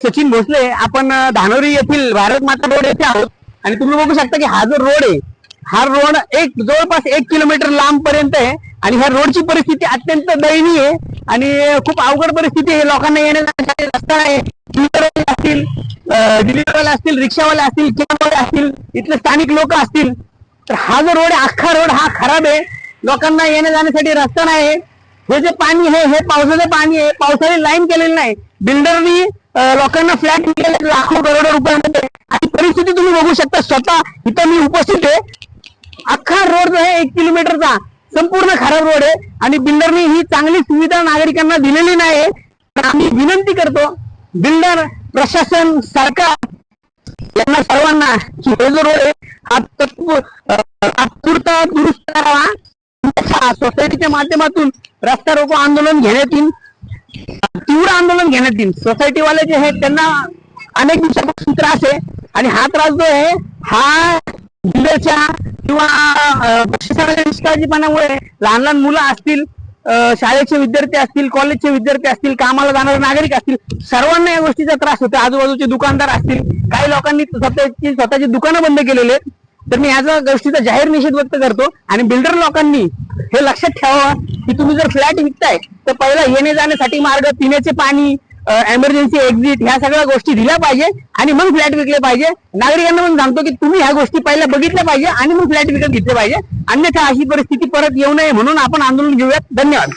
सचिन भोसले. आपण धानोरी येथील भारत माता रोड येथे आहोत आणि तुम्ही बघू शकता की हा जो रोड आहे, हा रोड जवळपास 1 किलोमीटर लांब पर्यंत आहे आणि ह्या रोडची परिस्थिती अत्यंत दयनीय आहे आणि खूप अवघड परिस्थिती आहे. लोकांना येण्यासाठी रस्ता आहे. असतील, डिलिव्हरीवाले असतील, रिक्षावाले असतील, किराणवाले असतील, इथले स्थानिक लोक असतील, तर हा जो रोड आहे, अख्खा रोड हा खराब आहे. लोकांना येण्या जाण्यासाठी रस्ता नाही. हे जे पाणी आहे हे पावसाचं पाणी आहे. पावसाने लाईन केलेली नाही. बिल्डरनी लोकांना फ्लॅट विकले लाखो करोडो रुपयांमध्ये आणि परिस्थिती तुम्ही बघू शकता. स्वतः इथं मी उपस्थित आहे. अख्खा रोड जो आहे 1 किलोमीटरचा संपूर्ण खराब रोड आहे आणि बिल्डरनी ही चांगली सुविधा नागरिकांना दिलेली नाही. आम्ही विनंती करतो बिल्डर, प्रशासन, सरकार यांना सर्वांना की हे जो रोड आहे हा तात्पुरता दुरुस्त करावा. सोसायटीच्या माध्यमातून रस्ता रोको आंदोलन घेण्यात येईल, तीव्र आंदोलन घेण्यात येईल. सोसायटीवाले जे आहेत त्यांना अनेक दिवसापासून त्रास आहे आणि हा त्रास जो आहे हा बिल्डरच्या किंवा प्रशासनाच्या निष्काळजीपणामुळे लहान लहान मुलं असतील, शाळेचे विद्यार्थी असतील, कॉलेजचे विद्यार्थी असतील, कामाला जाणारे नागरिक असतील, सर्वांना या गोष्टीचा त्रास होतो. आजूबाजूचे दुकानदार असतील, काही लोकांनी स्वतःची दुकानं बंद केलेली आहेत. तर मी याचा गोष्टीचा जाहीर निषेध व्यक्त करतो आणि बिल्डर लोकांनी हे लक्षात ठेवावं की तुम्ही जर फ्लॅट विकताय तर पहिला येणे जाण्यासाठी मार्ग, पिण्याचे पाणी, एमर्जन्सी एक्झिट ह्या सगळ्या गोष्टी दिल्या पाहिजे आणि मग फ्लॅट विकले पाहिजे. नागरिकांना पण सांगतो की तुम्ही ह्या गोष्टी पहिल्या बघितल्या पाहिजे आणि मग फ्लॅट विकत घेतले पाहिजे. अन्यथा अशी परिस्थिती परत येऊ नये म्हणून आपण आंदोलन घेऊयात. धन्यवाद.